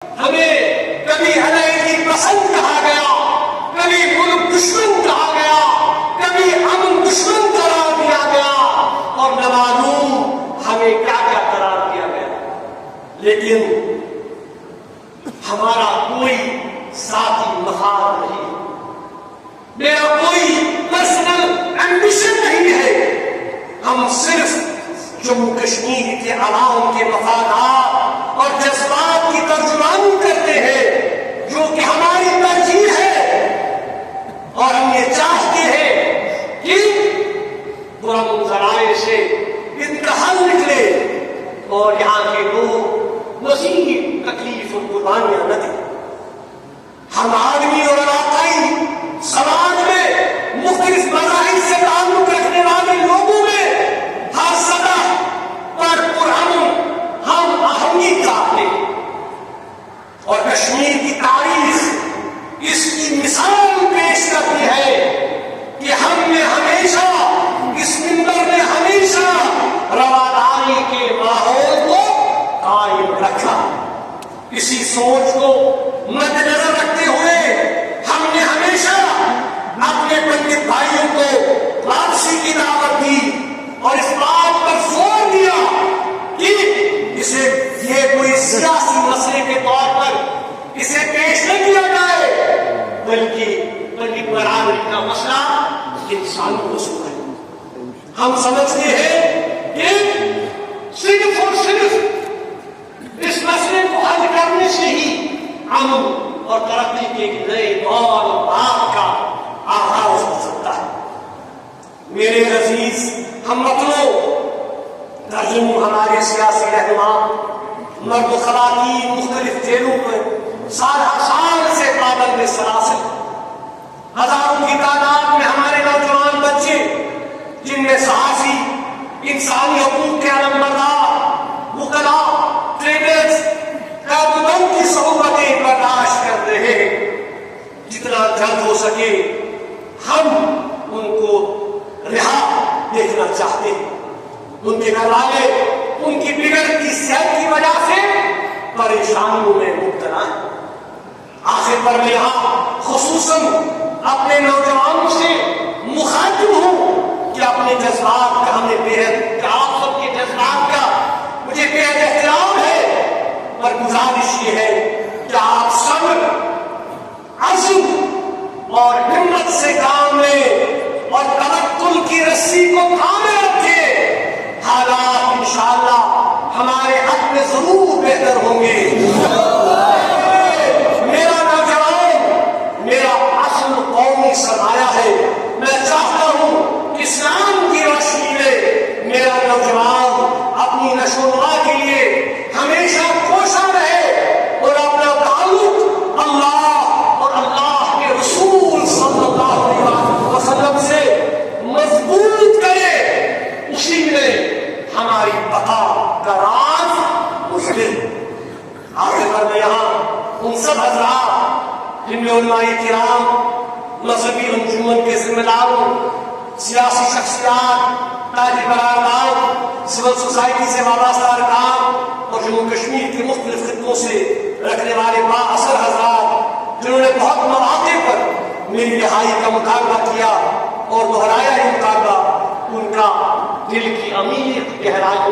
ہمیں کبھی علیحدگی پسند کہا گیا، کبھی ملک دشمن کہا گیا، کبھی امن دشمن قرار دیا گیا، اور نہ معلوم ہمیں کیا کیا قرار دیا گیا، لیکن ہمارا کوئی ذاتی مفاد نہیں، میرا کوئی پرسنل ایمبیشن نہیں ہے، ہم صرف جموں کشمیر کے عوام کے مفادات اور جذبات کی ترجمانی کرتے ہیں جو کہ ہماری ترجیح ہے، اور ہم یہ چاہتے ہیں کہ برہم ذرائع سے انتحال نکلے اور یہاں کے لوگ مزید تکلیف اور قربانیاں نہ دیں۔ ہم آدمی اور علاقائی سماج میں مختلف مذاہب سے تعلق رکھنے والے لوگوں میں ہر سطح پر پرامن ہم آہنگی چاہتے ہیں، اور کشمیر کی تاریخ اس کی مثال پیش کرتی ہے کہ ہم نے ہمیشہ اس منبر میں ہمیشہ رواداری کے ماحول کو قائم رکھا۔ اسی سوچ کو مد نظر رکھتے ہوئے ہم نے ہمیشہ اپنے پنڈت بھائیوں کو واپسی کی دعوت دی اور اس بات پر زور دیا کہ اسے یہ کوئی سیاسی مسئلے کے طور پر اسے پیش نہ کیا جائے، بلکہ پنڈت برادری کا مسئلہ انسانی مسئلہ ہے۔ ہم سمجھتے ہیں کہ صرف اور صرف اس مسئلے کو حل کرنے سے ہی امن اور ترقی کے ایک نئے دور اور باب کا آغاز ہو سکتا ہے۔ میرے عزیز ہم وطنوں، ترجمہ ہمارے سیاسی رہنما مرد و خواتین مختلف جیلوں میں سالہ سال سے پابند سلاسل، ہزاروں کی تعداد میں ہمارے نوجوان بچے جن میں صحافی، انسانی حقوق کے علمبردار، وکلاء، ٹریڈرز قیادتوں کی صحبتیں برداشت کر رہے ہیں۔ جتنا جلد ہو سکے ہم ان کو رہا دیکھنا چاہتے ہیں۔ ان کے گھر والے ان کی بگڑتی صحت کی وجہ سے پریشانیوں میں مبتلا ہیں۔ آخر پر میں یہاں خصوصاً اپنے نوجوانوں سے مخاطب ہوں کہ اپنے جذبات کا ہمیں بےحد، آپ سب کے جذبات کا مجھے بےحد احترام ہے، پر گزارش یہ ہے کہ آپ صبر، عزم اور ہمت سے کام لیں اور توکل کی رسی کو تھامے رکھیں، حالات انشاءاللہ ہمارے حق میں ضرور بہتر ہوں گے۔ میرا نوجوان میرا اصل قومی سرمایہ ہے، میں چاہتا ہوں کہ اسلام کی روشنی میں میرا نوجوان اپنی نشو و نما کے لیے ہمیشہ کوشاں رہے اور اپنا تعلق اللہ اور اللہ کے رسول صلی اللہ علیہ وسلم سے مضبوط کرے، اسی میں ہماری بقا کا راز مشکل۔ آخر پر میں یہاں ان سب حضرات جن میں علماء کرام، مذہبی انجمن کے ذمہ داروں، سیاسی شخصیات، تاجر برادران، سول سوسائٹی سے وابستہ ارکان اور جموں کشمیر کے مختلف خطوں سے رکھنے والے با اثر حضرات جنہوں نے بہت مواقع پر میری رہائی کا مطالبہ کیا اور دہرایا یہ مطالبہ، ان کا دل کی عمیق گہرائی